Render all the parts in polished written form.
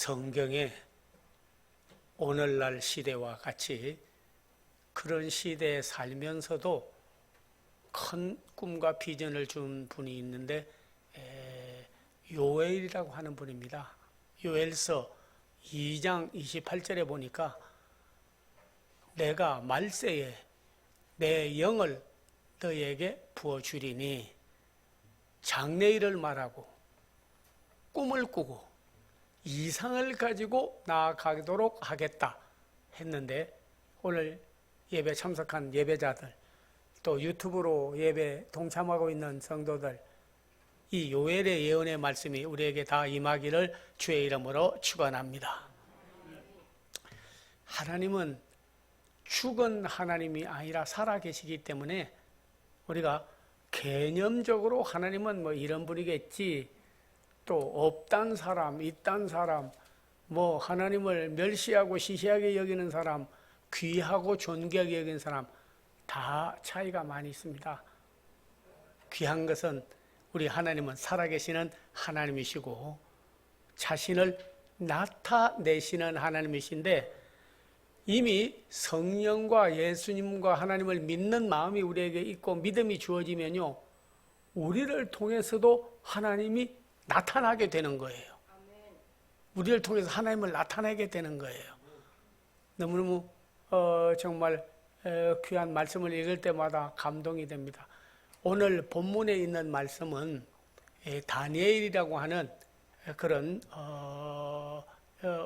성경에 오늘날 시대와 같이 그런 시대에 살면서도 큰 꿈과 비전을 준 분이 있는데 요엘이라고 하는 분입니다. 요엘서 2장 28절에 보니까 내가 말세에 내 영을 너에게 부어주리니 장래일을 말하고 꿈을 꾸고 이상을 가지고 나아가도록 하겠다 했는데, 오늘 예배 참석한 예배자들, 또 유튜브로 예배 동참하고 있는 성도들, 이 요엘의 예언의 말씀이 우리에게 다 임하기를 주의 이름으로 축원합니다. 하나님은 죽은 하나님이 아니라 살아계시기 때문에 우리가 개념적으로 하나님은 뭐 이런 분이겠지, 또 없단 사람, 있단 사람, 뭐 하나님을 멸시하고 시시하게 여기는 사람, 귀하고 존귀하게 여기는 사람, 다 차이가 많이 있습니다. 귀한 것은 우리 하나님은 살아계시는 하나님이시고 자신을 나타내시는 하나님이신데, 이미 성령과 예수님과 하나님을 믿는 마음이 우리에게 있고 믿음이 주어지면요, 우리를 통해서도 하나님이 나타나게 되는 거예요. 우리를 통해서 하나님을 나타내게 되는 거예요. 너무너무 정말 귀한 말씀을 읽을 때마다 감동이 됩니다. 오늘 본문에 있는 말씀은 다니엘이라고 하는 그런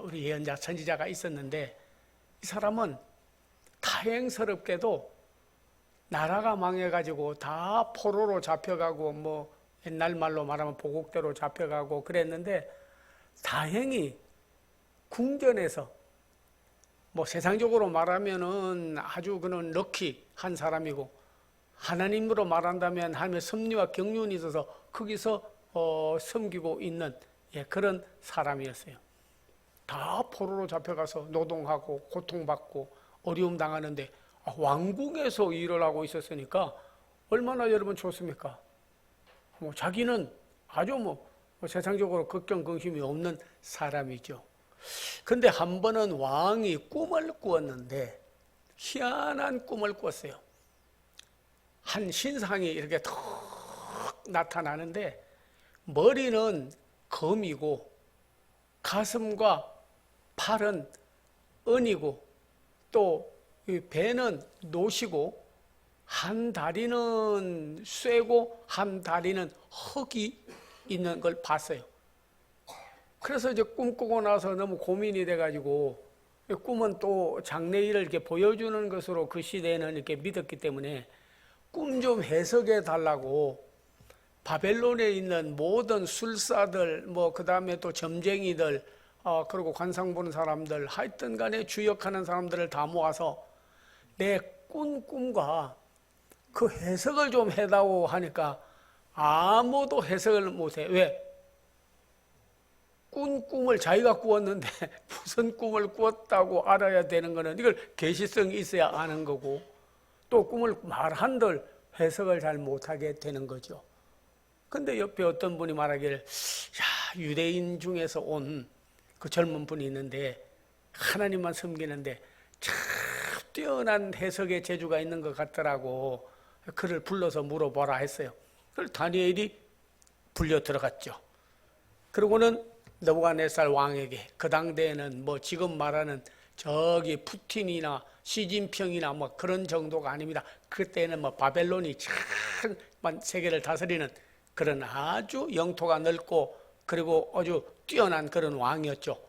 우리 예언자 선지자가 있었는데, 이 사람은 다행스럽게도 나라가 망해가지고 다 포로로 잡혀가고, 뭐 옛날 말로 말하면 보국대로 잡혀가고 그랬는데, 다행히 궁전에서, 뭐 세상적으로 말하면은 아주 그는 럭키한 사람이고, 하나님으로 말한다면 하나님의 섭리와 경륜이 있어서 거기서 섬기고 있는 그런 사람이었어요. 다 포로로 잡혀가서 노동하고 고통받고 어려움 당하는데 왕궁에서 일을 하고 있었으니까 얼마나 여러분 좋습니까? 뭐 자기는 아주 뭐 세상적으로 걱정 근심이 없는 사람이죠. 근데 한 번은 왕이 꿈을 꾸었는데 희한한 꿈을 꿨어요. 한 신상이 이렇게 턱 나타나는데, 머리는 검이고 가슴과 팔은 은이고, 또 배는 노시고, 한 다리는 쇠고 한 다리는 흙이 있는 걸 봤어요. 그래서 이제 꿈꾸고 나서 너무 고민이 돼가지고, 꿈은 또 장래일을 이렇게 보여주는 것으로 그 시대에는 이렇게 믿었기 때문에 꿈 좀 해석해 달라고 바벨론에 있는 모든 술사들, 뭐 그 다음에 또 점쟁이들, 그리고 관상 보는 사람들, 하여튼 간에 주역하는 사람들을 다 모아서 내 꾼 꿈과 그 해석을 좀 해다오 하니까 아무도 해석을 못해. 왜? 꾼 꿈을 자기가 꾸었는데 무슨 꿈을 꾸었다고 알아야 되는 거는, 이걸 계시성이 있어야 아는 거고, 또 꿈을 말한들 해석을 잘 못하게 되는 거죠. 근데 옆에 어떤 분이 말하기를, 야, 유대인 중에서 온 그 젊은 분이 있는데 하나님만 섬기는데 참 뛰어난 해석의 재주가 있는 것 같더라고. 그를 불러서 물어보라 했어요. 그래서 다니엘이 불려 들어갔죠. 그러고는 느부갓네살 왕에게, 그 당대에는 뭐 지금 말하는 저기 푸틴이나 시진핑이나 뭐 그런 정도가 아닙니다. 그때는 뭐 바벨론이 참 세계를 다스리는 그런 아주 영토가 넓고 그리고 아주 뛰어난 그런 왕이었죠.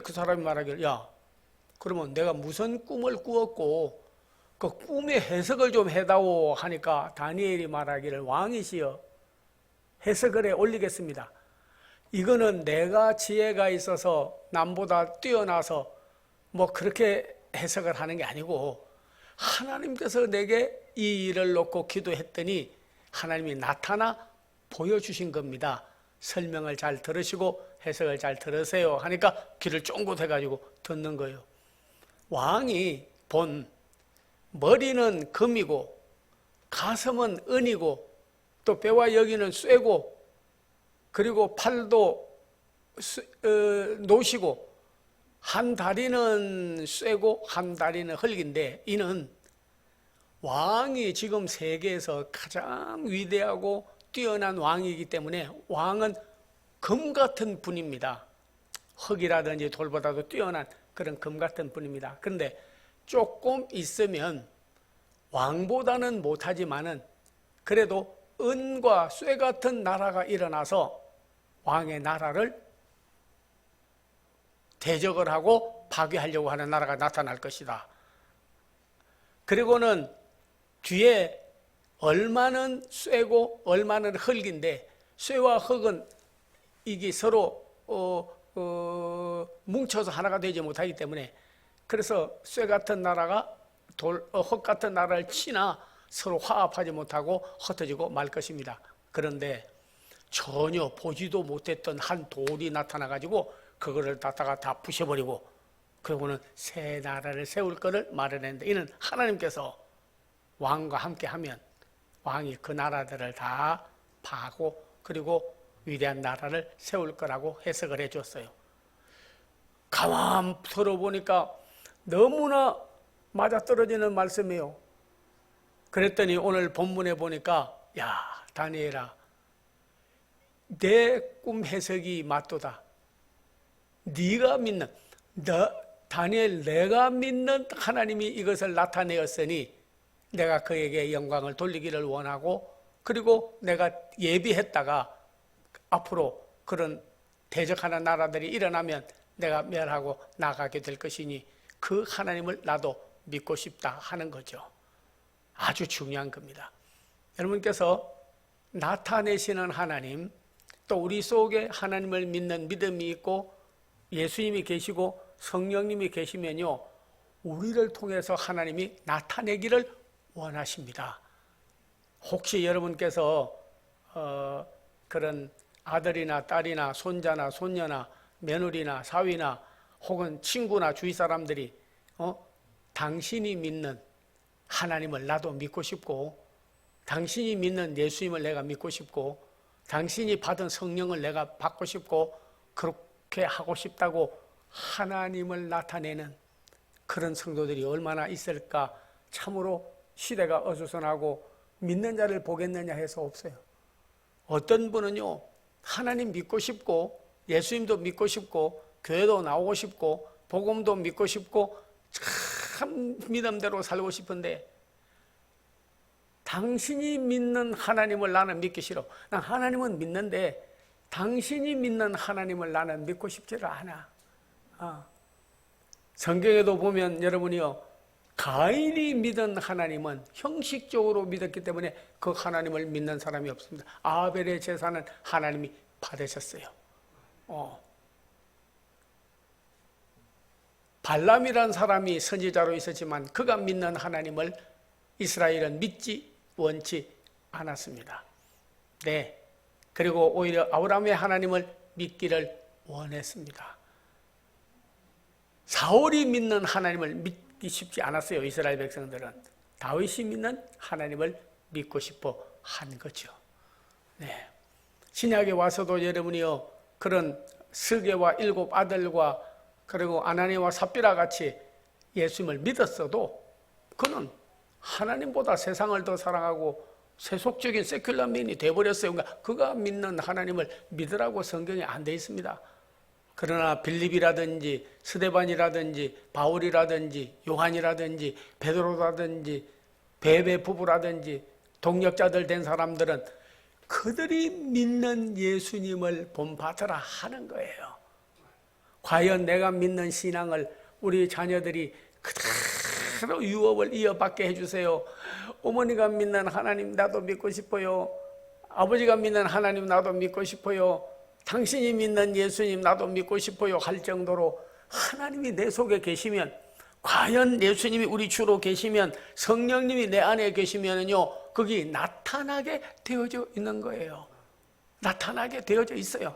그 사람이 말하기를, 야, 그러면 내가 무슨 꿈을 꾸었고 그 꿈의 해석을 좀 해다오 하니까 다니엘이 말하기를, 왕이시여, 해석을 해 올리겠습니다. 이거는 내가 지혜가 있어서 남보다 뛰어나서 뭐 그렇게 해석을 하는 게 아니고, 하나님께서 내게 이 일을 놓고 기도했더니 하나님이 나타나 보여주신 겁니다. 설명을 잘 들으시고 해석을 잘 들으세요 하니까 귀를 쫑긋 해가지고 듣는 거예요. 왕이 본 머리는 금이고 가슴은 은이고 또 배와 여기는 쇠고, 그리고 팔도 노시고 한 다리는 쇠고 한 다리는 흙인데, 이는 왕이 지금 세계에서 가장 위대하고 뛰어난 왕이기 때문에 왕은 금 같은 분입니다. 흙이라든지 돌보다도 뛰어난 그런 금 같은 분입니다. 그런데 조금 있으면 왕보다는 못하지만은 그래도 은과 쇠 같은 나라가 일어나서 왕의 나라를 대적을 하고 파괴하려고 하는 나라가 나타날 것이다. 그리고는 뒤에 얼마는 쇠고 얼마는 흙인데, 쇠와 흙은 이게 서로 뭉쳐서 하나가 되지 못하기 때문에, 그래서 쇠 같은 나라가 흙 같은 나라를 치나 서로 화합하지 못하고 흩어지고 말 것입니다. 그런데 전혀 보지도 못했던 한 돌이 나타나가지고 그거를 갖다가 다 부셔버리고, 그리고는 새 나라를 세울 것을 말해냈는데, 이는 하나님께서 왕과 함께 하면 왕이 그 나라들을 다 파고 그리고 위대한 나라를 세울 거라고 해석을 해줬어요. 가만 들어보니까 너무나 맞아떨어지는 말씀이에요. 그랬더니 오늘 본문에 보니까, 야, 다니엘아, 내 꿈 해석이 맞도다. 네가 믿는, 다니엘, 내가 믿는 하나님이 이것을 나타내었으니 내가 그에게 영광을 돌리기를 원하고, 그리고 내가 예비했다가 앞으로 그런 대적하는 나라들이 일어나면 내가 멸하고 나가게 될 것이니 그 하나님을 나도 믿고 싶다 하는 거죠. 아주 중요한 겁니다. 여러분께서 나타내시는 하나님, 또 우리 속에 하나님을 믿는 믿음이 있고 예수님이 계시고 성령님이 계시면요, 우리를 통해서 하나님이 나타내기를 원하십니다. 혹시 여러분께서 그런 아들이나 딸이나 손자나 손녀나 며느리나 사위나 혹은 친구나 주위 사람들이 당신이 믿는 하나님을 나도 믿고 싶고, 당신이 믿는 예수님을 내가 믿고 싶고, 당신이 받은 성령을 내가 받고 싶고, 그렇게 하고 싶다고 하나님을 나타내는 그런 성도들이 얼마나 있을까. 참으로 시대가 어수선하고 믿는 자를 보겠느냐 해서 없어요. 어떤 분은요, 하나님 믿고 싶고 예수님도 믿고 싶고 교회도 나오고 싶고 복음도 믿고 싶고 참 믿음대로 살고 싶은데, 당신이 믿는 하나님을 나는 믿기 싫어. 난 하나님은 믿는데 당신이 믿는 하나님을 나는 믿고 싶지를 않아. 성경에도 보면 여러분이요, 가인이 믿은 하나님은 형식적으로 믿었기 때문에 그 하나님을 믿는 사람이 없습니다. 아벨의 제사는 하나님이 받으셨어요. 발람이란 사람이 선지자로 있었지만 그가 믿는 하나님을 이스라엘은 믿지 원치 않았습니다. 네. 그리고 오히려 아브라함의 하나님을 믿기를 원했습니다. 사울이 믿는 하나님을 믿기 쉽지 않았어요. 이스라엘 백성들은 다윗이 믿는 하나님을 믿고 싶어 한 거죠. 네. 신약에 와서도 여러분이요, 그런 스게와 일곱 아들과 그리고 아나니와 삽비라 같이 예수님을 믿었어도 그는 하나님보다 세상을 더 사랑하고 세속적인 세큘러맨이 되어버렸어요. 그러니까 그가 믿는 하나님을 믿으라고 성경에 안 돼 있습니다. 그러나 빌립이라든지 스데반이라든지 바울이라든지 요한이라든지 베드로라든지 베베 부부라든지 동력자들 된 사람들은 그들이 믿는 예수님을 본받으라 하는 거예요. 과연 내가 믿는 신앙을 우리 자녀들이 그대로 유업을 이어받게 해주세요. 어머니가 믿는 하나님 나도 믿고 싶어요. 아버지가 믿는 하나님 나도 믿고 싶어요. 당신이 믿는 예수님 나도 믿고 싶어요 할 정도로 하나님이 내 속에 계시면, 과연 예수님이 우리 주로 계시면, 성령님이 내 안에 계시면요, 거기 나타나게 되어져 있는 거예요. 나타나게 되어져 있어요.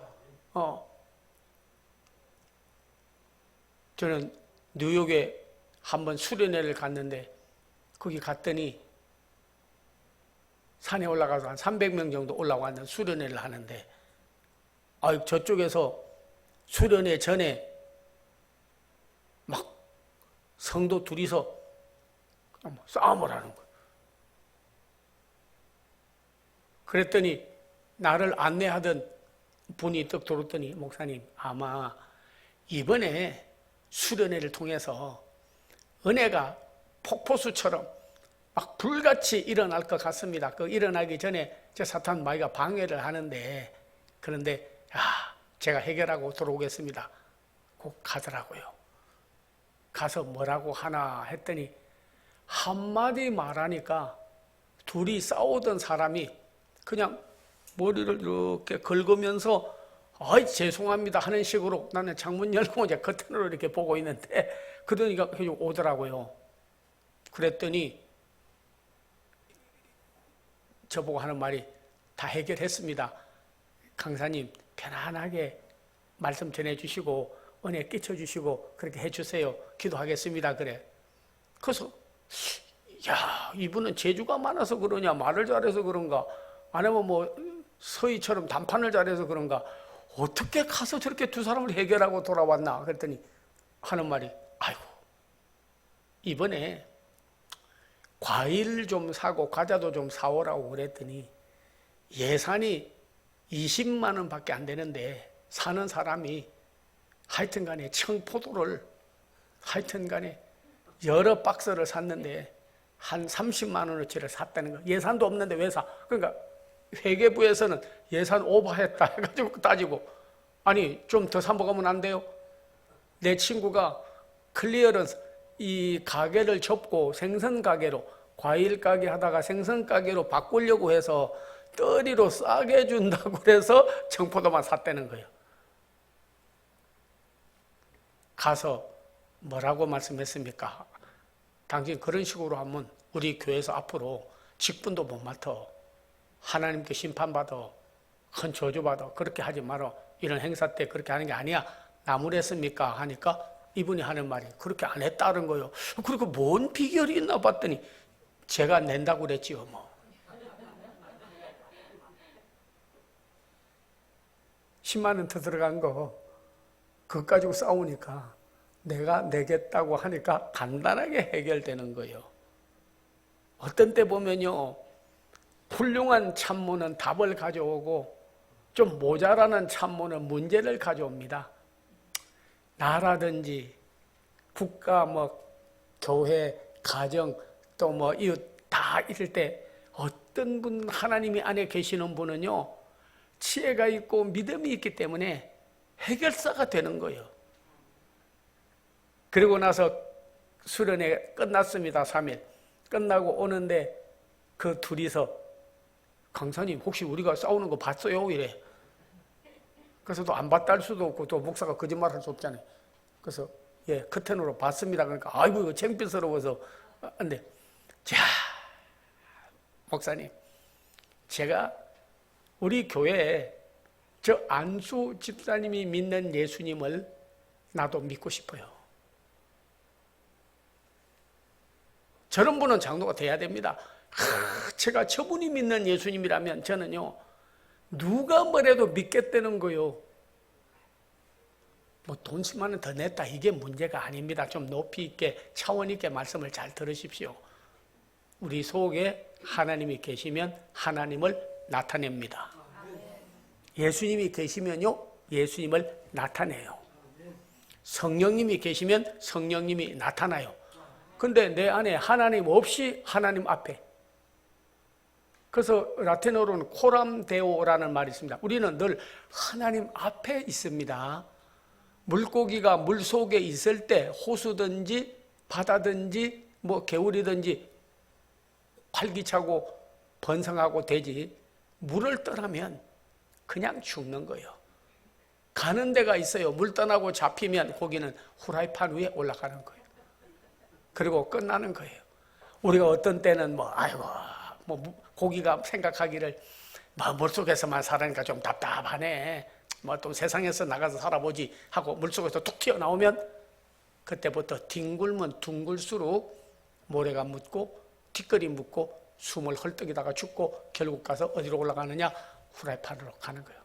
저는 뉴욕에 한번 수련회를 갔는데, 거기 갔더니 산에 올라가서 한 300명 정도 올라왔는 수련회를 하는데, 저쪽에서 수련회 전에 막 성도 둘이서 싸움을 하는 거예요. 그랬더니 나를 안내하던 분이 떡 들었더니 목사님 아마 이번에 수련회를 통해서 은혜가 폭포수처럼 막 불같이 일어날 것 같습니다. 그 일어나기 전에 저 사탄 마귀가 방해를 하는데 그런데 제가 해결하고 들어오겠습니다. 꼭 가더라고요. 가서 뭐라고 하나 했더니 한마디 말하니까 둘이 싸우던 사람이 그냥 머리를 이렇게 긁으면서 아이 죄송합니다 하는 식으로 나는 창문 열고 이제 커튼으로 이렇게 보고 있는데 그러니까 오더라고요. 그랬더니 저보고 하는 말이 다 해결했습니다. 강사님 편안하게 말씀 전해주시고 은혜 끼쳐주시고 그렇게 해주세요. 기도하겠습니다. 그래. 그래서 야 이분은 재주가 많아서 그러냐 말을 잘해서 그런가 아니면 뭐 서희처럼 단판을 잘해서 그런가 어떻게 가서 저렇게 두 사람을 해결하고 돌아왔나 그랬더니 하는 말이 아이고 이번에 과일 좀 사고 과자도 좀 사오라고 그랬더니 예산이 20만 원밖에 안 되는데 사는 사람이 하여튼간에 청포도를 하여튼간에 여러 박스를 샀는데 한 30만 원어치를 샀다는 거. 예산도 없는데 왜 사? 그러니까 회계부에서는 예산 오버했다 해가지고 따지고 아니 좀 더 사 먹으면 안 돼요? 내 친구가 클리어런스 이 가게를 접고 생선 가게로 과일 가게 하다가 생선 가게로 바꾸려고 해서 떠리로 싸게 준다고 그래서 청포도만 샀다는 거예요. 가서 뭐라고 말씀했습니까? 당신 그런 식으로 하면 우리 교회에서 앞으로 직분도 못 맡아. 하나님께 심판받아. 큰 저주받아. 그렇게 하지 마라. 이런 행사 때 그렇게 하는 게 아니야. 나무랬습니까? 하니까 이분이 하는 말이 그렇게 안 했다는 거예요. 그리고 뭔 비결이 있나 봤더니 제가 낸다고 그랬지요. 뭐. 10만 원 더 들어간 거 그것 가지고 싸우니까 내가 내겠다고 하니까 간단하게 해결되는 거예요. 어떤 때 보면요. 훌륭한 참모는 답을 가져오고 좀 모자라는 참모는 문제를 가져옵니다. 나라든지 국가, 교회, 가정, 또 이웃 다 이럴 때 어떤 분 하나님이 안에 계시는 분은요. 지혜가 있고 믿음이 있기 때문에 해결사가 되는 거예요. 그리고 나서 수련회 끝났습니다. 3일. 끝나고 오는데 그 둘이서 강사님 혹시 우리가 싸우는 거 봤어요? 이래. 그래서 또 안 봤다 할 수도 없고 또 목사가 거짓말 할 수 없잖아요. 그래서 예, 커튼으로 봤습니다. 그러니까 아이고 이거 창피스러워서 근데 자 목사님 제가 우리 교회에 저 안수 집사님이 믿는 예수님을 나도 믿고 싶어요. 저런 분은 장로가 돼야 됩니다. 제가 저분이 믿는 예수님이라면 저는요 누가 뭐래도 믿겠다는 거요. 돈 10만 원 더 냈다 이게 문제가 아닙니다. 좀 높이 있게 차원 있게 말씀을 잘 들으십시오. 우리 속에 하나님이 계시면 하나님을 나타냅니다. 예수님이 계시면요 예수님을 나타내요. 성령님이 계시면 성령님이 나타나요. 근데 내 안에 하나님 없이 하나님 앞에. 그래서 라틴어로는 코람 데오라는 말이 있습니다. 우리는 늘 하나님 앞에 있습니다. 물고기가 물 속에 있을 때 호수든지 바다든지 개울이든지 활기차고 번성하고 되지 물을 떠나면 그냥 죽는 거예요. 가는 데가 있어요. 물 떠나고 잡히면 고기는 후라이팬 위에 올라가는 거예요. 그리고 끝나는 거예요. 우리가 어떤 때는 고기가 생각하기를 물속에서만 살아니까 좀 답답하네. 또 세상에서 나가서 살아보지 하고 물속에서 툭 튀어나오면 그때부터 뒹굴면 둥글수록 모래가 묻고 티끌이 묻고 숨을 헐떡이다가 죽고 결국 가서 어디로 올라가느냐? 후라이팬으로 가는 거예요.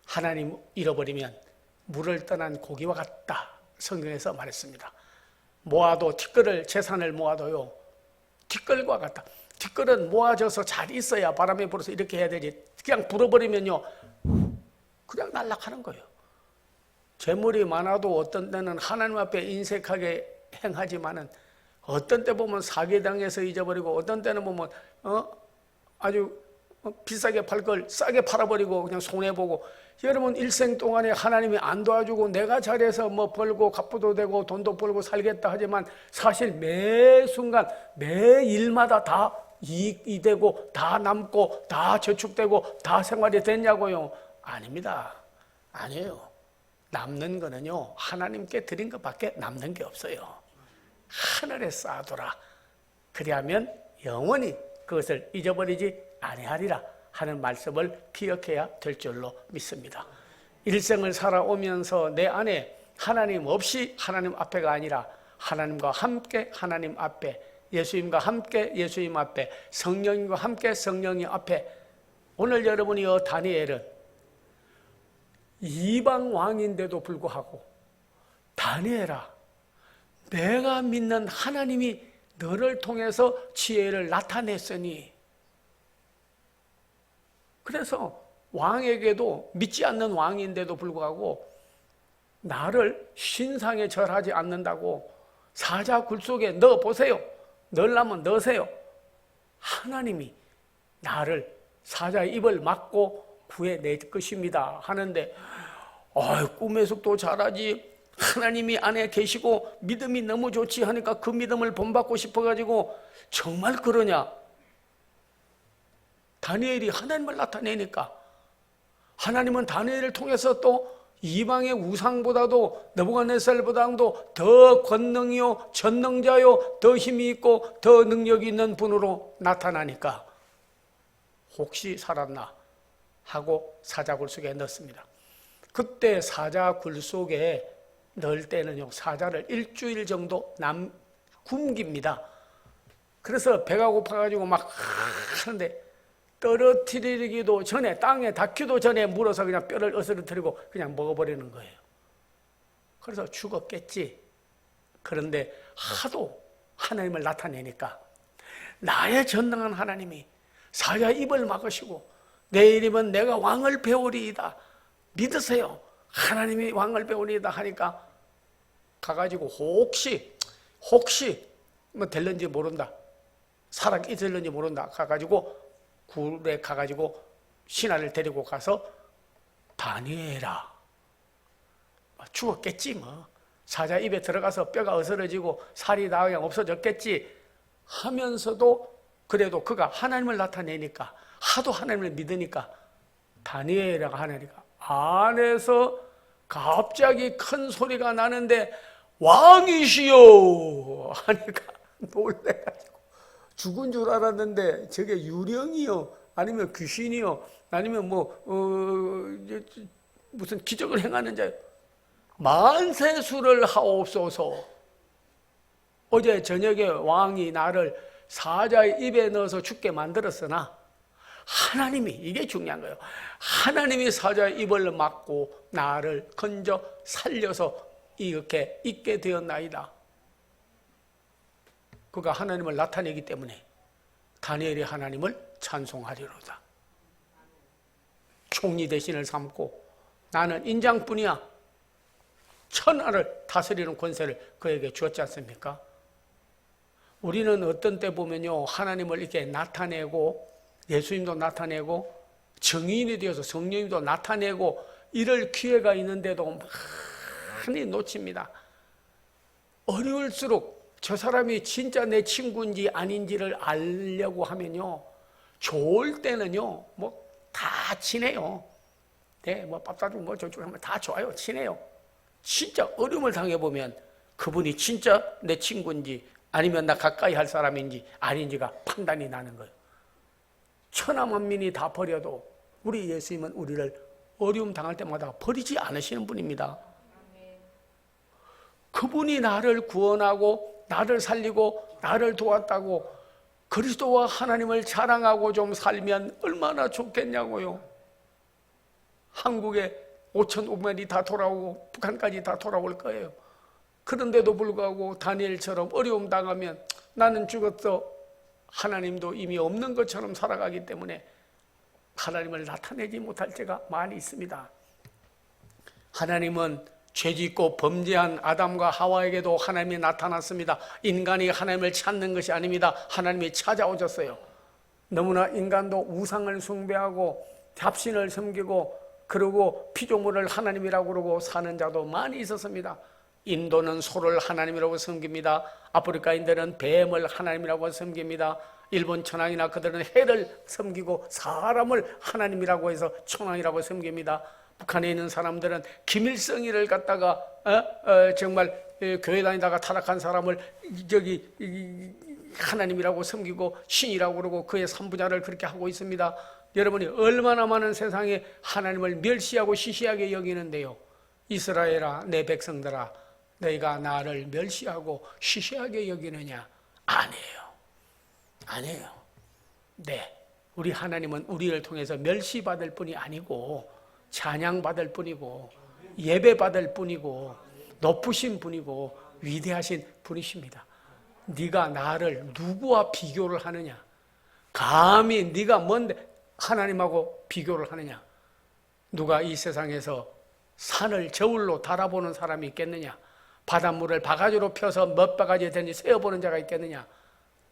하나님 잃어버리면 물을 떠난 고기와 같다. 성경에서 말했습니다. 모아도 티끌을 재산을 모아도요 티끌과 같다. 티끌은 모아져서 잘 있어야 바람에 불어서 이렇게 해야 되지 그냥 불어버리면요 그냥 날아가는 거예요. 재물이 많아도 어떤 때는 하나님 앞에 인색하게 행하지만은 어떤 때 보면 사기당해서 잊어버리고 어떤 때는 보면 아주 비싸게 팔 걸 싸게 팔아버리고 그냥 손해보고 여러분 일생 동안에 하나님이 안 도와주고 내가 잘해서 뭐 벌고 갚아도 되고 돈도 벌고 살겠다 하지만 사실 매 순간 매 일마다 다 이익이 되고 다 남고 다 저축되고 다 생활이 됐냐고요? 아닙니다. 아니에요. 남는 거는요 하나님께 드린 것밖에 남는 게 없어요. 하늘에 쌓아둬라. 그리하면 영원히 그것을 잊어버리지 아니하리라 하는 말씀을 기억해야 될 줄로 믿습니다. 일생을 살아오면서 내 안에 하나님 없이 하나님 앞에가 아니라 하나님과 함께 하나님 앞에, 예수님과 함께 예수님 앞에, 성령님과 함께 성령님 앞에. 오늘 여러분이 다니엘은 이방 왕인데도 불구하고 다니엘아 내가 믿는 하나님이 너를 통해서 지혜를 나타냈으니, 그래서 왕에게도 믿지 않는 왕인데도 불구하고 나를 신상에 절하지 않는다고 사자 굴 속에 넣어보세요. 넣으려면 넣으세요. 하나님이 나를 사자의 입을 막고 구해낼 것입니다 하는데 꿈에서도 잘하지 하나님이 안에 계시고 믿음이 너무 좋지 하니까 그 믿음을 본받고 싶어가지고 정말 그러냐? 다니엘이 하나님을 나타내니까 하나님은 다니엘을 통해서 또 이방의 우상보다도 느부갓네살보다도 더 권능이요 전능자요 더 힘이 있고 더 능력이 있는 분으로 나타나니까 혹시 살았나 하고 사자굴 속에 넣습니다. 그때 사자굴 속에 넣을 때는요 사자를 일주일 정도 굶깁니다. 그래서 배가 고파가지고 막 하는데 떨어뜨리기도 전에 땅에 닿기도 전에 물어서 그냥 뼈를 으스러뜨리고 그냥 먹어버리는 거예요. 그래서 죽었겠지. 그런데 하도 하나님을 나타내니까 나의 전능한 하나님이 사자의 입을 막으시고 내 이름은 내가 왕을 배우리이다 믿으세요. 하나님이 왕을 배우리이다 하니까 가가지고 혹시 뭐 될런지 모른다 살아 있을런지 모른다 가가지고 굴에 가가지고 신하를 데리고 가서 다니엘아 죽었겠지 뭐 사자 입에 들어가서 뼈가 으스러지고 살이 다 그냥 없어졌겠지 하면서도 그래도 그가 하나님을 나타내니까 하도 하나님을 믿으니까 다니엘이라고 하니까 안에서 갑자기 큰 소리가 나는데 왕이시여 하니까 놀래가지고 죽은 줄 알았는데 저게 유령이요 아니면 귀신이요 아니면 무슨 기적을 행하는 자요 만세수를 하옵소서. 어제 저녁에 왕이 나를 사자의 입에 넣어서 죽게 만들었으나 하나님이 이게 중요한 거예요. 하나님이 사자의 입을 막고 나를 건져 살려서 이렇게 있게 되었나이다. 그가 하나님을 나타내기 때문에 다니엘이 하나님을 찬송하리로다. 총리 대신을 삼고 나는 인장뿐이야. 천하를 다스리는 권세를 그에게 주었지 않습니까? 우리는 어떤 때 보면요 하나님을 이렇게 나타내고 예수님도 나타내고 정인이 되어서 성령님도 나타내고 이럴 기회가 있는데도 많이 놓칩니다. 어려울수록 저 사람이 진짜 내 친구인지 아닌지를 알려고 하면요 좋을 때는요 뭐 다 친해요. 네, 뭐 밥 사주고 뭐 저쪽 하면 다 좋아요. 친해요. 진짜 어려움을 당해보면 그분이 진짜 내 친구인지 아니면 나 가까이 할 사람인지 아닌지가 판단이 나는 거예요. 천하만민이 다 버려도 우리 예수님은 우리를 어려움 당할 때마다 버리지 않으시는 분입니다. 그분이 나를 구원하고 나를 살리고 나를 도왔다고 그리스도와 하나님을 자랑하고 좀 살면 얼마나 좋겠냐고요. 한국에 5,500명이 다 돌아오고 북한까지 다 돌아올 거예요. 그런데도 불구하고 다니엘처럼 어려움 당하면 나는 죽었어. 하나님도 이미 없는 것처럼 살아가기 때문에 하나님을 나타내지 못할 때가 많이 있습니다. 하나님은 죄짓고 범죄한 아담과 하와에게도 하나님이 나타났습니다. 인간이 하나님을 찾는 것이 아닙니다. 하나님이 찾아오셨어요. 너무나 인간도 우상을 숭배하고 잡신을 섬기고 그러고 피조물을 하나님이라고 그러고 사는 자도 많이 있었습니다. 인도는 소를 하나님이라고 섬깁니다. 아프리카인들은 뱀을 하나님이라고 섬깁니다. 일본 천황이나 그들은 해를 섬기고 사람을 하나님이라고 해서 천황이라고 섬깁니다. 북한에 있는 사람들은 김일성이를 갖다가 정말 교회 다니다가 타락한 사람을 하나님이라고 섬기고 신이라고 그러고 그의 삼부자를 그렇게 하고 있습니다. 여러분이 얼마나 많은 세상에 하나님을 멸시하고 시시하게 여기는데요. 이스라엘아, 내 백성들아, 너희가 나를 멸시하고 시시하게 여기느냐? 아니에요. 네, 우리 하나님은 우리를 통해서 멸시받을 뿐이 아니고 찬양받을 뿐이고 예배받을 뿐이고 높으신 분이고 위대하신 분이십니다. 네가 나를 누구와 비교를 하느냐? 감히 네가 뭔데 하나님하고 비교를 하느냐? 누가 이 세상에서 산을 저울로 달아보는 사람이 있겠느냐? 바닷물을 바가지로 펴서 몇 바가지 되는지 세어보는 자가 있겠느냐?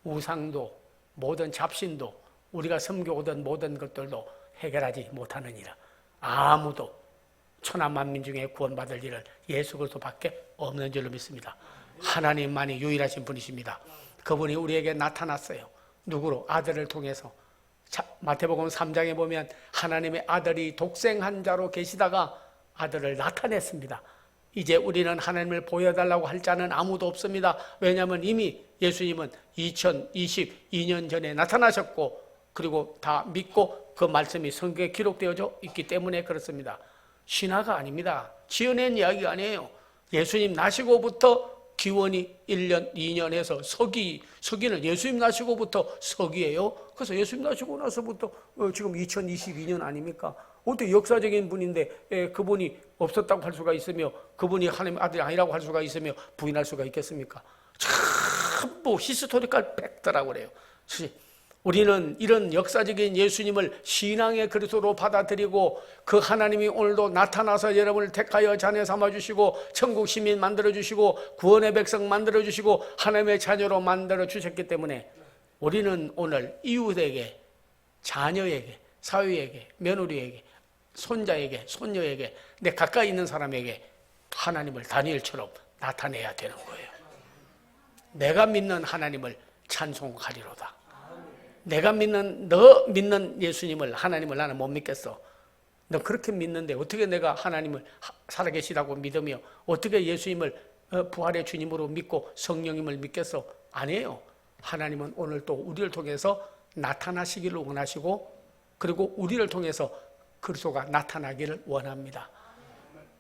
우상도 모든 잡신도 우리가 섬겨오던 모든 것들도 해결하지 못하느니라. 아무도 천하만민 중에 구원받을 일을 예수 그리스도밖에 없는 줄로 믿습니다. 하나님만이 유일하신 분이십니다. 그분이 우리에게 나타났어요. 누구로? 아들을 통해서. 마태복음 3장에 보면 하나님의 아들이 독생한 자로 계시다가 아들을 나타냈습니다. 이제 우리는 하나님을 보여달라고 할 자는 아무도 없습니다. 왜냐하면 이미 예수님은 2022년 전에 나타나셨고 그리고 다 믿고 그 말씀이 성경에 기록되어져 있기 때문에 그렇습니다. 신화가 아닙니다. 지어낸 이야기가 아니에요. 예수님 나시고부터 기원이 1년, 2년 해서 서기는 예수님 나시고부터 서기예요. 그래서 예수님 나시고 나서부터 지금 2022년 아닙니까? 어떻게 역사적인 분인데 그분이 없었다고 할 수가 있으며 그분이 하나님의 아들이 아니라고 할 수가 있으며 부인할 수가 있겠습니까? 전부 히스토리컬 팩트라고 그래요. 우리는 이런 역사적인 예수님을 신앙의 그리스도로 받아들이고 그 하나님이 오늘도 나타나서 여러분을 택하여 자녀 삼아주시고 천국 시민 만들어주시고 구원의 백성 만들어주시고 하나님의 자녀로 만들어주셨기 때문에 우리는 오늘 이웃에게 자녀에게 사위에게 며느리에게 손자에게 손녀에게 내 가까이 있는 사람에게 하나님을 다니엘처럼 나타내야 되는 거예요. 내가 믿는 하나님을 찬송하리로다. 내가 믿는 너 믿는 예수님을 하나님을 나는 못 믿겠어. 너 그렇게 믿는데 어떻게 내가 하나님을 살아계시다고 믿으며 어떻게 예수님을 부활의 주님으로 믿고 성령님을 믿겠어? 아니에요. 하나님은 오늘 또 우리를 통해서 나타나시기를 원하시고 그리고 우리를 통해서 그리스도가 나타나기를 원합니다.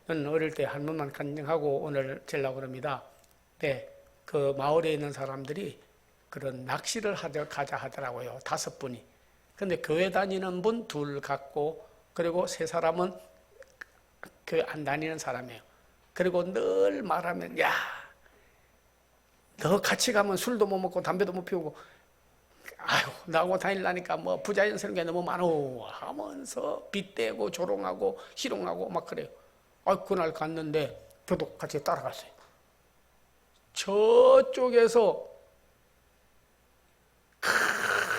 저는 어릴 때 한 번만 간증하고 오늘 제려고 합니다. 네, 그 마을에 있는 사람들이 그런 낚시를 가자 하더라고요. 5분이. 근데 교회 다니는 분 2 같고 그리고 3사람은 교회 안 다니는 사람이에요. 그리고 늘 말하면 야, 너 같이 가면 술도 못 먹고 담배도 못 피우고 아유 나하고 다니려니까 뭐 부자연스러운 게 너무 많어 하면서 빗대고 조롱하고 희롱하고 막 그래요. 그날 갔는데 저도 같이 따라갔어요. 저쪽에서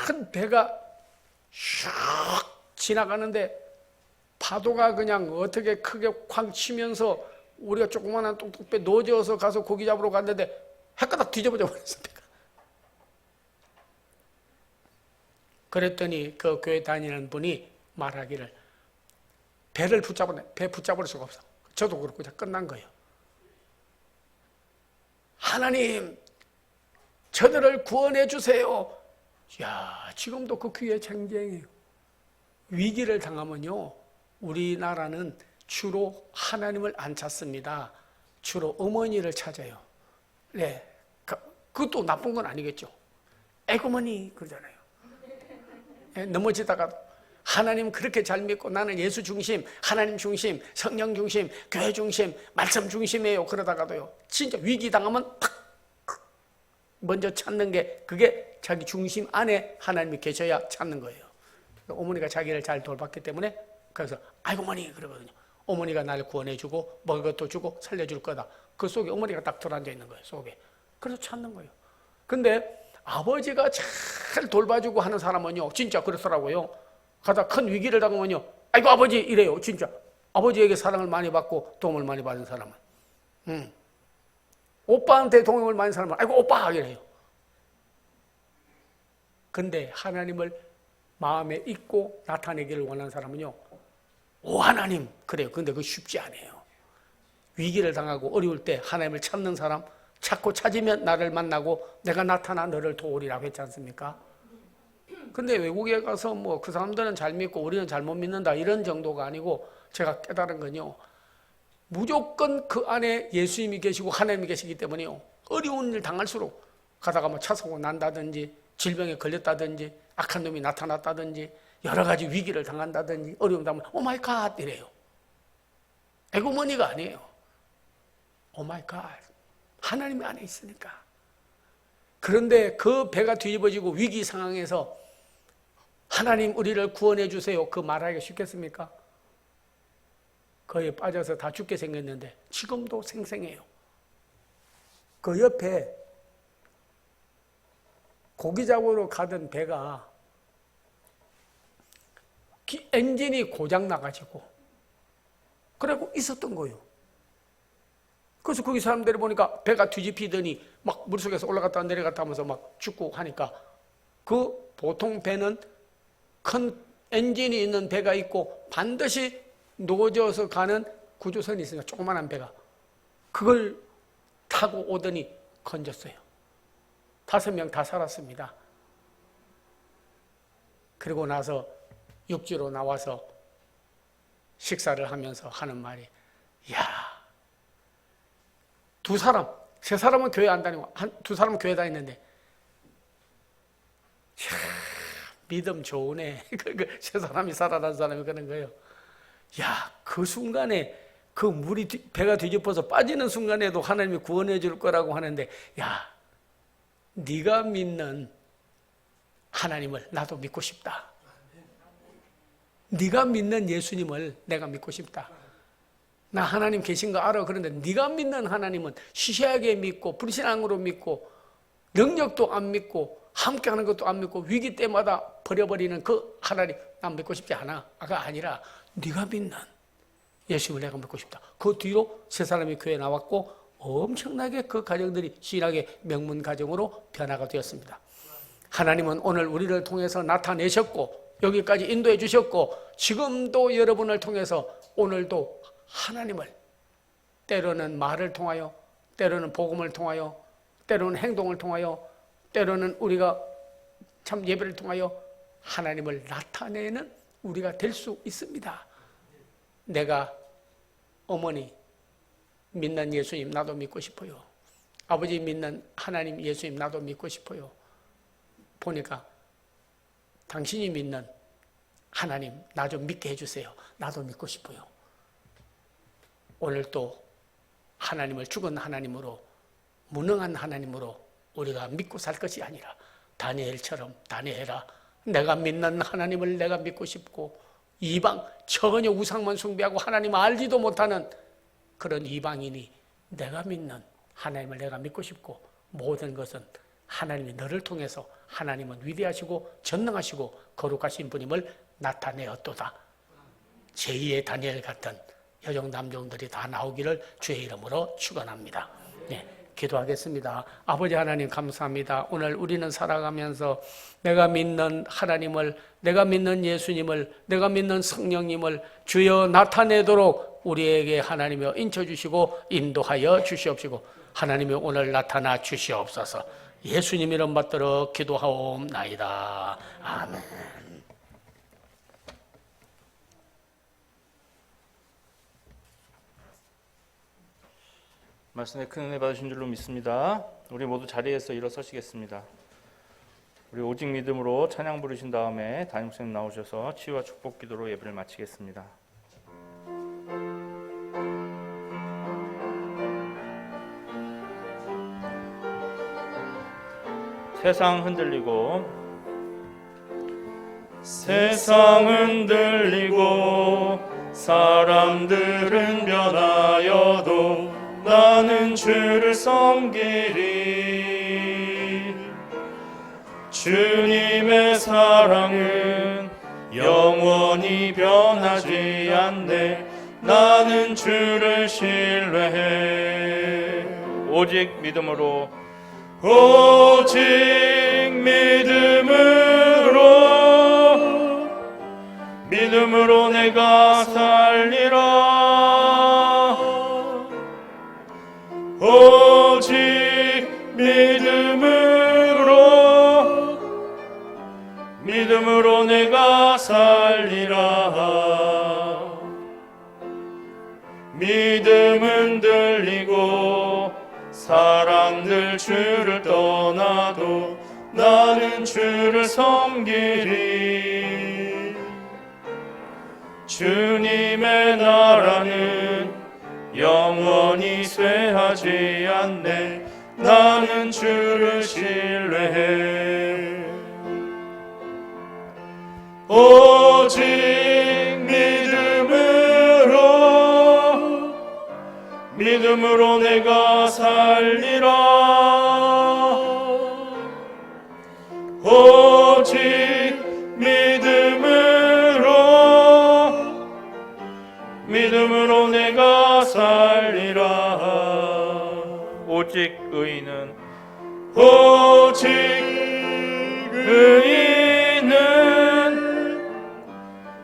큰 배가 슉 지나가는데 파도가 그냥 어떻게 크게 쾅 치면서 우리가 조그마한 뚝뚝배 노져서 가서 고기 잡으러 갔는데 헷가닥 뒤집어져 버렸어. 배가. 그랬더니 그 교회 다니는 분이 말하기를 배 붙잡을 수가 없어. 저도 그렇고 다 끝난 거예요. 하나님 저들을 구원해 주세요. 야, 지금도 그 귀에 쟁쟁해요. 위기를 당하면요, 우리나라는 주로 하나님을 안 찾습니다. 주로 어머니를 찾아요. 네, 그것도 나쁜 건 아니겠죠. 애고머니 그러잖아요. 네, 넘어지다가 하나님 그렇게 잘 믿고 나는 예수 중심, 하나님 중심, 성령 중심, 교회 중심, 말씀 중심이에요. 그러다가도요, 진짜 위기 당하면 탁 먼저 찾는 게, 그게 자기 중심 안에 하나님이 계셔야 찾는 거예요. 어머니가 자기를 잘 돌봤기 때문에, 그래서 아이고 어머니 그러거든요. 어머니가 날 구원해주고 먹을 것도 주고 살려줄 거다. 그 속에 어머니가 딱 들어앉아 있는 거예요, 속에. 그래서 찾는 거예요. 근데 아버지가 잘 돌봐주고 하는 사람은요, 진짜 그렇더라고요. 가다 큰 위기를 당하면요, 아이고 아버지 이래요. 진짜 아버지에게 사랑을 많이 받고 도움을 많이 받은 사람은. 오빠한테 도움을 많이 받은 사람은 아이고 오빠 이래요. 근데 하나님을 마음에 잊고 나타내기를 원하는 사람은요, 오 하나님 그래요. 근데 그거 쉽지 않아요. 위기를 당하고 어려울 때 하나님을 찾는 사람, 찾고 찾으면 나를 만나고 내가 나타나 너를 도우리라고 했지 않습니까? 근데 외국에 가서 뭐 그 사람들은 잘 믿고 우리는 잘못 믿는다 이런 정도가 아니고, 제가 깨달은 건요, 무조건 그 안에 예수님이 계시고 하나님이 계시기 때문에요, 어려운 일 당할수록 가다가 뭐 차 사고 난다든지 질병에 걸렸다든지 악한 놈이 나타났다든지 여러 가지 위기를 당한다든지 어려움 당하면 오 마이 갓 이래요. 에고머니가 아니에요. 오 마이 갓. 하나님이 안에 있으니까. 그런데 그 배가 뒤집어지고 위기 상황에서 하나님 우리를 구원해 주세요, 그 말하기가 쉽겠습니까? 거기에 빠져서 다 죽게 생겼는데 지금도 생생해요. 그 옆에 고기 잡으러 가던 배가 엔진이 고장 나가지고 그래고 있었던 거예요. 그래서 거기 사람들이 보니까 배가 뒤집히더니 막 물속에서 올라갔다 내려갔다 하면서 막 죽고 하니까, 그 보통 배는 큰 엔진이 있는 배가 있고 반드시 놓아져서 가는 구조선이 있으니까 조그만한 배가, 그걸 타고 오더니 건졌어요. 5명 다 살았습니다. 그리고 나서 육지로 나와서 식사를 하면서 하는 말이, 야, 3사람은 교회 안 다니고 2사람은 교회 다니는데, 믿음 좋으네. 3사람이 살아난 사람이 그런 거예요. 야, 그 순간에 그 물이 배가 뒤집어서 빠지는 순간에도 하나님이 구원해 줄 거라고 하는데, 야, 네가 믿는 하나님을 나도 믿고 싶다. 네가 믿는 예수님을 내가 믿고 싶다. 나 하나님 계신 거 알아. 그런데 네가 믿는 하나님은 시시하게 믿고 불신앙으로 믿고 능력도 안 믿고 함께하는 것도 안 믿고 위기 때마다 버려버리는 그 하나님 난 믿고 싶지 않아. 가 아니라 네가 믿는 예수님을 내가 믿고 싶다. 그 뒤로 3사람이 교회에 나왔고 엄청나게 그 가정들이 신학의 명문 가정으로 변화가 되었습니다. 하나님은 오늘 우리를 통해서 나타내셨고 여기까지 인도해 주셨고, 지금도 여러분을 통해서 오늘도 하나님을 때로는 말을 통하여, 때로는 복음을 통하여, 때로는 행동을 통하여, 때로는 우리가 참 예배를 통하여 하나님을 나타내는 우리가 될 수 있습니다. 내가 어머니 믿는 예수님 나도 믿고 싶어요. 아버지 믿는 하나님 예수님 나도 믿고 싶어요. 보니까 당신이 믿는 하나님 나 좀 믿게 해주세요. 나도 믿고 싶어요. 오늘 또 하나님을 죽은 하나님으로, 무능한 하나님으로 우리가 믿고 살 것이 아니라 다니엘처럼, 다니엘아 내가 믿는 하나님을 내가 믿고 싶고, 이방 전혀 우상만 숭배하고 하나님 알지도 못하는 그런 이방인이 내가 믿는 하나님을 내가 믿고 싶고, 모든 것은 하나님이 너를 통해서 하나님은 위대하시고 전능하시고 거룩하신 분임을 나타내었도다. 제2의 다니엘 같은 여종 남종들이 다 나오기를 주의 이름으로 축원합니다. 네, 기도하겠습니다. 아버지 하나님 감사합니다. 오늘 우리는 살아가면서 내가 믿는 하나님을, 내가 믿는 예수님을, 내가 믿는 성령님을 주여 나타내도록 우리에게 하나님여 인쳐주시고 인도하여 주시옵시고, 하나님이 오늘 나타나 주시옵소서. 예수님 이름 받들어 기도하옵나이다. 아멘. 말씀에 큰 은혜 받으신 줄로 믿습니다. 우리 모두 자리에서 일어서시겠습니다. 우리 오직 믿음으로 찬양 부르신 다음에 담임선생님 나오셔서 치유와 축복 기도로 예배를 마치겠습니다. 세상 흔들리고 사람들은 변하여도 나는 주를 섬기리. 주님의 사랑은 영원히 변하지 않네. 나는 주를 신뢰해. 오직 믿음으로 믿음으로 내가 살리라. 오직 믿음으로 내가 살리라. 믿음은 들리고 사람들 주를 떠나도 나는 주를 섬기리. 주님의 나라는 영원히 쇠하지 않네. 나는 주를 신뢰해. 오직 믿음으로 내가 살리라. 오직 믿음으로 내가 살리라. 오직 의인은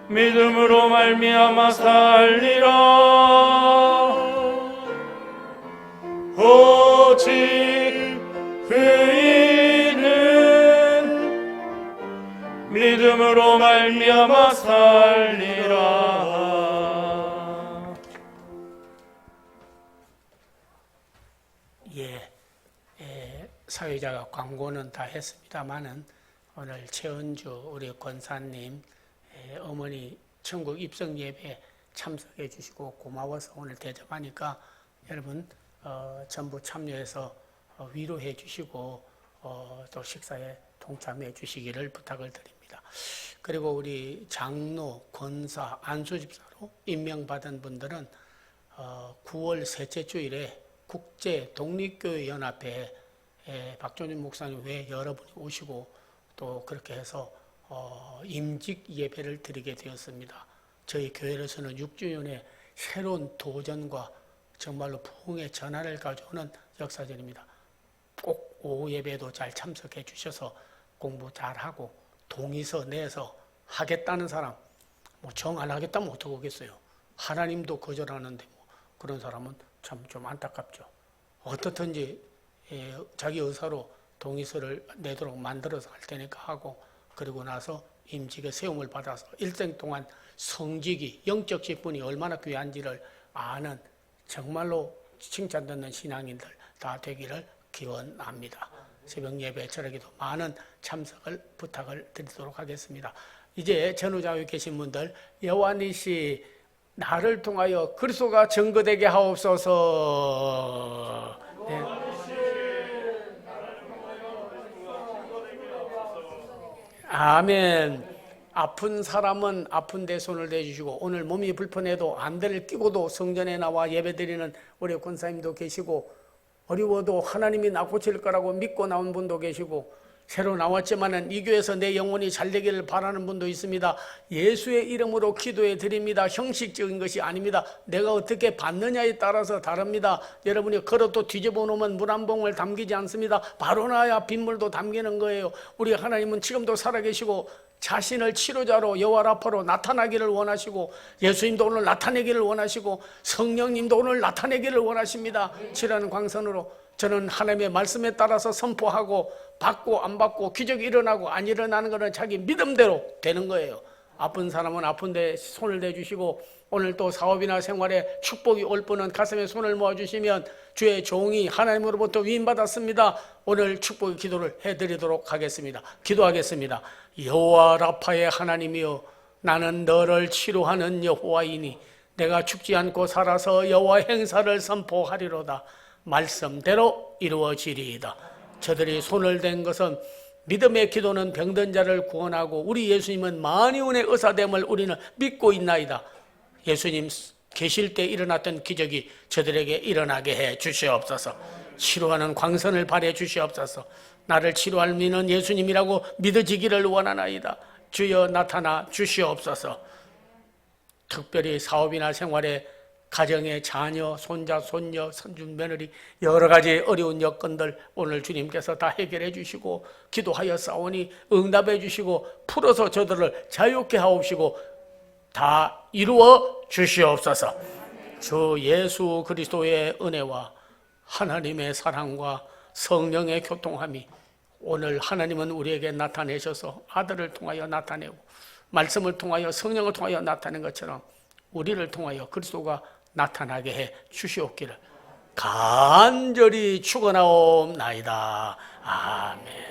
믿음으로 말미암아 살리라. 오직 의인은 믿음으로 말미암아 살리라. 사회자가 광고는 다 했습니다만은 오늘 최은주 우리 권사님 어머니 천국 입성 예배에 참석해 주시고 고마워서 오늘 대접하니까 여러분 전부 참여해서 위로해 주시고 또 식사에 동참해 주시기를 부탁을 드립니다. 그리고 우리 장로, 권사, 안수집사로 임명받은 분들은 9월 셋째 주일에 국제 독립교회 연합회에 박종진 목사님 외에 여러분이 오시고 또 그렇게 해서 임직 예배를 드리게 되었습니다. 저희 교회로서는 6주년의 새로운 도전과 정말로 부흥의 전환을 가져오는 역사전입니다. 꼭 오후 예배도 잘 참석해 주셔서 공부 잘하고 동의서 내서 하겠다는 사람, 정 안 하겠다면 어떻게 하겠어요? 하나님도 거절하는데 그런 사람은 참 좀 안타깝죠. 어떻든지 자기 의사로 동의서를 내도록 만들어서 할 테니까 하고, 그리고 나서 임직의 세움을 받아서 일생 동안 성직이, 영적 직분이 얼마나 귀한지를 아는 정말로 칭찬듣는 신앙인들 다 되기를 기원합니다. 새벽 예배 철학에도 많은 참석을 부탁을 드리도록 하겠습니다. 이제 전후좌우에 계신 분들, 여호와니 씨 나를 통하여 그리스도가 증거되게 하옵소서. 네. 아멘. 아픈 사람은 아픈 데 손을 대주시고, 오늘 몸이 불편해도 안대를 끼고도 성전에 나와 예배드리는 우리 권사님도 계시고, 어려워도 하나님이 나 고칠 거라고 믿고 나온 분도 계시고, 새로 나왔지만은 이 교회에서 내 영혼이 잘 되기를 바라는 분도 있습니다. 예수의 이름으로 기도해 드립니다. 형식적인 것이 아닙니다. 내가 어떻게 받느냐에 따라서 다릅니다. 여러분이 그릇도 뒤집어 놓으면 물 한 봉을 담기지 않습니다. 바로 나야 빗물도 담기는 거예요. 우리 하나님은 지금도 살아계시고 자신을 치료자로 여호와 라파로 나타나기를 원하시고, 예수님도 오늘 나타내기를 원하시고, 성령님도 오늘 나타내기를 원하십니다. 칠하는 광선으로 저는 하나님의 말씀에 따라서 선포하고, 받고 안 받고, 기적이 일어나고 안 일어나는 것은 자기 믿음대로 되는 거예요. 아픈 사람은 아픈데 손을 대주시고 오늘 또 사업이나 생활에 축복이 올 분은 가슴에 손을 모아주시면 주의 종이 하나님으로부터 위임받았습니다. 오늘 축복의 기도를 해드리도록 하겠습니다. 기도하겠습니다. 여호와 라파의 하나님이여, 나는 너를 치료하는 여호와이니 내가 죽지 않고 살아서 여호와 행사를 선포하리로다. 말씀대로 이루어지리이다. 저들이 손을 댄 것은 믿음의 기도는 병든 자를 구원하고 우리 예수님은 만유의 의사됨을 우리는 믿고 있나이다. 예수님 계실 때 일어났던 기적이 저들에게 일어나게 해 주시옵소서. 치료하는 광선을 발해 주시옵소서. 나를 치료할 믿는 예수님이라고 믿어지기를 원하나이다. 주여 나타나 주시옵소서. 특별히 사업이나 생활에 가정의 자녀, 손자, 손녀, 손주, 며느리 여러 가지 어려운 여건들 오늘 주님께서 다 해결해 주시고 기도하여 싸우니 응답해 주시고 풀어서 저들을 자유케 하옵시고 다 이루어 주시옵소서. 주 예수 그리스도의 은혜와 하나님의 사랑과 성령의 교통함이 오늘 하나님은 우리에게 나타내셔서 아들을 통하여 나타내고 말씀을 통하여 성령을 통하여 나타낸 것처럼 우리를 통하여 그리스도가 나타나게 해 주시옵기를 간절히 축원하옵나이다. 아멘.